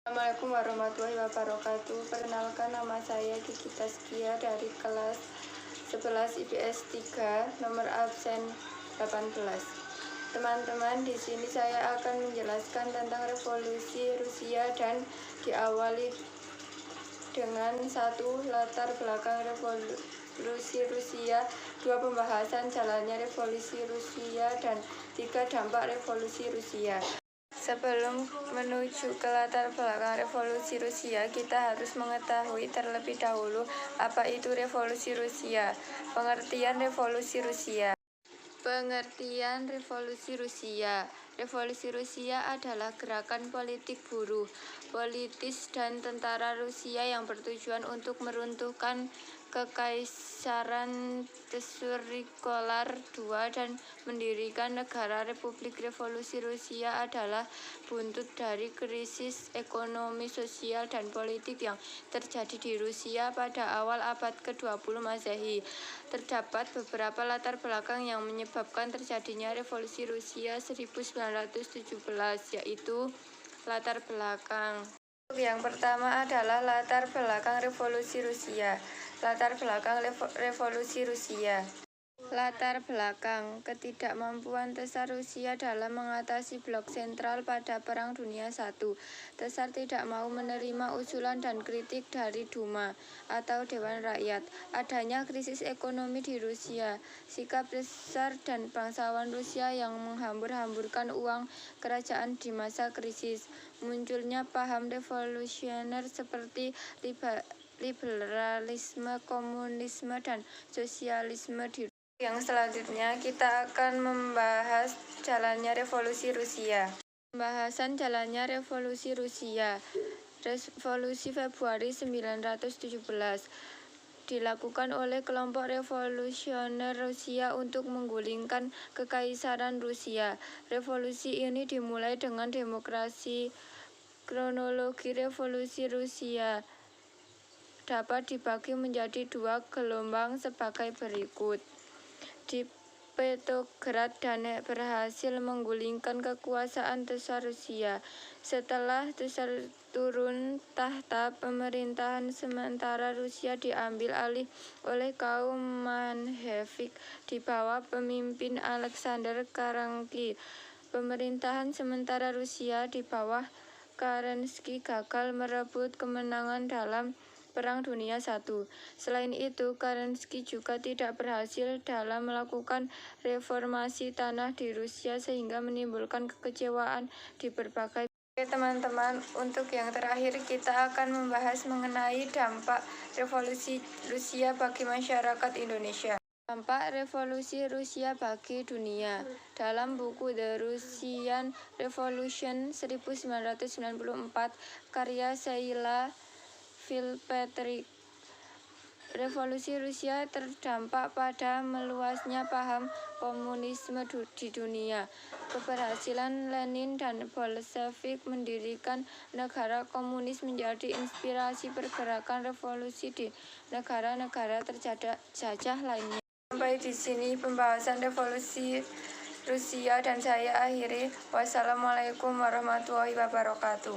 Assalamualaikum warahmatullahi wabarakatuh. Perkenalkan, nama saya Kiki Taskia dari kelas 11 IPS 3, nomor absen 18. Teman-teman, di sini saya akan menjelaskan tentang revolusi Rusia dan diawali dengan 1. Latar belakang revolusi Rusia, 2. Pembahasan jalannya revolusi Rusia, dan 3. Dampak revolusi Rusia. Sebelum menuju ke latar belakang revolusi Rusia, kita harus mengetahui terlebih dahulu apa itu revolusi Rusia. Pengertian revolusi Rusia. Pengertian revolusi Rusia. Revolusi Rusia adalah gerakan politik buruh, politis dan tentara Rusia yang bertujuan untuk meruntuhkan Kekaisaran Tsurikolar II dan mendirikan negara Republik. Revolusi Rusia adalah buntut dari krisis ekonomi, sosial, dan politik yang terjadi di Rusia pada awal abad ke-20 Masehi. Terdapat beberapa latar belakang yang menyebabkan terjadinya revolusi Rusia 1917, yaitu latar belakang. Yang pertama adalah latar belakang revolusi Rusia. Latar belakang revolusi Rusia. Latar belakang ketidakmampuan Tsar Rusia dalam mengatasi blok sentral pada Perang Dunia I. Tsar tidak mau menerima usulan dan kritik dari Duma atau Dewan Rakyat. Adanya krisis ekonomi di Rusia, sikap Tsar dan bangsawan Rusia yang menghambur-hamburkan uang kerajaan di masa krisis, munculnya paham revolusioner seperti liberalisme, komunisme, dan sosialisme di Rusia. Yang selanjutnya kita akan membahas jalannya revolusi Rusia. Pembahasan jalannya revolusi Rusia. Revolusi Februari 1917 dilakukan oleh kelompok revolusioner Rusia untuk menggulingkan Kekaisaran Rusia. Revolusi ini dimulai dengan demokrasi. Kronologi revolusi Rusia dapat dibagi menjadi 2 gelombang sebagai berikut. Di Petrograd, Dane berhasil menggulingkan kekuasaan Tsar Rusia. Setelah Tsar turun tahta, pemerintahan sementara Rusia diambil alih oleh kaum Menshevik di bawah pemimpin Alexander Kerensky. Pemerintahan sementara Rusia di bawah Kerensky gagal merebut kemenangan dalam Perang Dunia I. Selain itu, Kerensky juga tidak berhasil dalam melakukan reformasi tanah di Rusia sehingga menimbulkan kekecewaan di berbagai. Oke teman-teman, untuk yang terakhir kita akan membahas mengenai dampak revolusi Rusia bagi masyarakat Indonesia. Dampak revolusi Rusia bagi dunia. Dalam buku The Russian Revolution 1994 karya Sheila Fitzpatrick, revolusi Rusia terdampak pada meluasnya paham komunisme di dunia. Keberhasilan Lenin dan Bolshevik mendirikan negara komunis menjadi inspirasi pergerakan revolusi di negara-negara terjajah lainnya. Sampai di sini pembahasan revolusi Rusia dan saya akhiri. Wassalamualaikum warahmatullahi wabarakatuh.